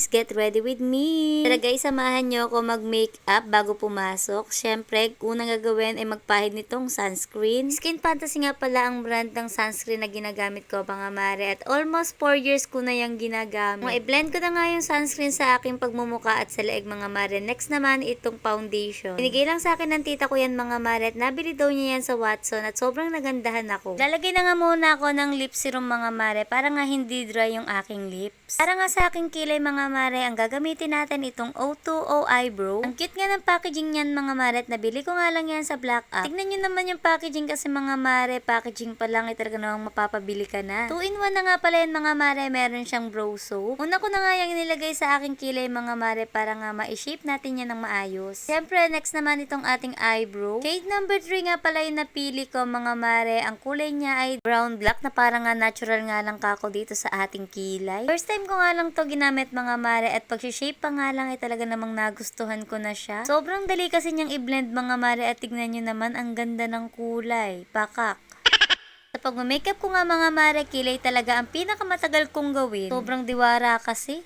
guys, get ready with me! Tara guys, samahan nyo ako mag-makeup bago pumasok. Syempre, unang gagawin ay magpahid nitong sunscreen. Skin Fantasy nga pala ang brand ng sunscreen na ginagamit ko mga mare. At almost 4 years ko na yung ginagamit. I-blend ko na nga yung sunscreen sa aking pagmumuka at sa leeg mga mare. Next naman, itong foundation. Binigay lang sa akin ng tita ko yan mga mare. At nabili daw niya yan sa Watson at sobrang nagandahan ako. Lalagay na nga muna ako ng lip serum mga mare para nga hindi dry yung aking lips. Para nga sa aking kilay mga mare, ang gagamitin natin itong O2O Eyebrow. Ang cute nga ng packaging niyan mga mare at nabili ko nga lang yan sa Black App. Tignan nyo naman yung packaging kasi mga mare, packaging pa lang talaga namang mapapabili ka na. 2-in-1 na nga pala yan mga mare, meron siyang brow soap. Una ko na nga yung nilagay sa aking kilay mga mare para nga ma-shape natin yan ng maayos. Siyempre, next naman itong ating eyebrow. Shade number 3 nga pala yung napili ko mga mare. Ang kulay niya ay brown black na parang nga natural nga lang kako dito sa ating kilay. First time ko nga lang to ginamit mga mare at pag-shape pa nga lang ay talaga namang nagustuhan ko na siya. Sobrang dali kasi niyang i-blend mga mare at tignan nyo naman ang ganda ng kulay. Pakak. Sa pag-makeup ko nga mga mare, kilay talaga ang pinakamatagal kong gawin. Sobrang diwara kasi.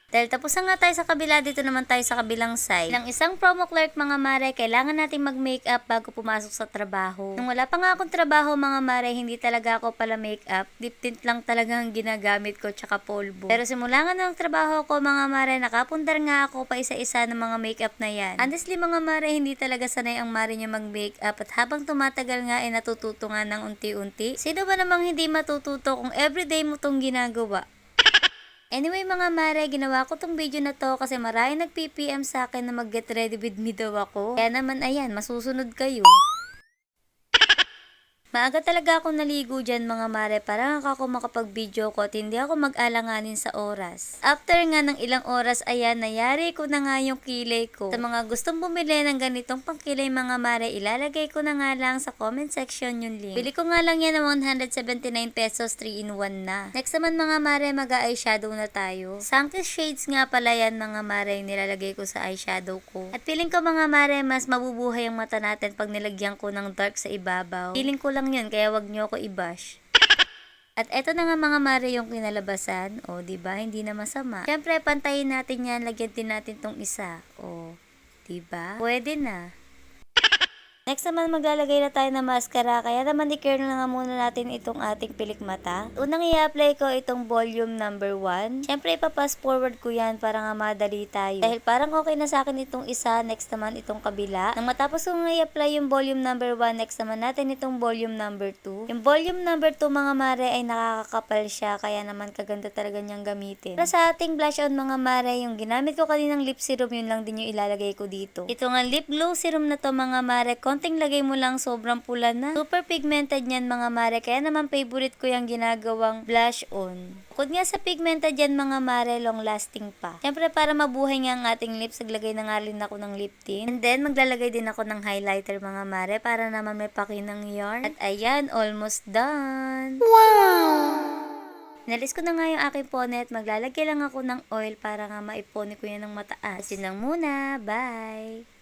Dahil tapos na nga tayo sa kabila, dito naman tayo sa kabilang side. Ng isang promo clerk mga mare, kailangan natin mag-makeup bago pumasok sa trabaho. Nung wala pa nga akong trabaho mga mare, hindi talaga ako pala makeup. Lip tint lang talaga ang ginagamit ko tsaka polvo. Pero simula nga ng trabaho ko mga mare, nakapundar nga ako pa isa-isa ng mga makeup na yan. Honestly mga mare, hindi talaga sanay ang mare niya mag-makeup at habang tumatagal nga ay natututo nga ng unti-unti. Sino ba namang hindi matututo kung everyday mo tong ginagawa? Anyway mga mare, ginawa ko tong video na to kasi maraming nag-PPM sa akin na mag-get ready with me daw ako. Kaya naman ayan, masusunod kayo. Maaga talaga ako naligo dyan mga mare para ako makapag-video ko at hindi ako mag-alanganin sa oras. After nga ng ilang oras, ayan, nayari ko na nga yung kilay ko. Sa mga gustong bumili ng ganitong pangkilay mga mare, ilalagay ko na nga lang sa comment section yung link. Bili ko nga lang yan ng 179 pesos, 3-in-1 na. Next naman mga mare, mag-eyeshadow na tayo. Sunken shades nga pala yan mga mare, yung nilalagay ko sa eyeshadow ko. At feeling ko mga mare, mas mabubuhay ang mata natin pag nilagyan ko ng dark sa ibabaw. Feeling ko lang yun, kaya wag nyo ako i-bash. At eto na nga mga mare yung kinalabasan. O, diba? Hindi na masama. Siyempre, pantayin natin yan. Lagyan din natin tong isa. O, diba? Pwede na. Next naman maglalagay na tayo ng mascara, kaya naman i-curl na nga muna natin itong ating pilik mata. Unang i-apply ko itong volume number 1. Siyempre ipapass forward ko yan para nga madali tayo. Dahil parang okay na sa akin itong isa, next naman itong kabila. Nang matapos ko nga i-apply yung volume number 1, next naman natin itong volume number 2. Yung volume number 2 mga mare ay nakakakapal siya, kaya naman kaganda talaga niyang gamitin. Para sa ating blush on mga mare, yung ginamit ko kaninang lip serum, yun lang din yung ilalagay ko dito. Ito nga lip glow serum na to mga mare, konting lagay mo lang, sobrang pula na. Super pigmented yan mga mare, kaya naman favorite ko yung ginagawang blush on. Bukod nga sa pigmented yan mga mare, long lasting pa. Siyempre para mabuhay nga ang ating lips, naglagay na nga rin ako ng lip tint. And then maglalagay din ako ng highlighter mga mare, para naman may pakinang yarn. At ayan, almost done. Wow! Nalis ko na nga yung aking pony at maglalagay lang ako ng oil para nga maipony ko yan ng mataas. At yun lang muna, bye!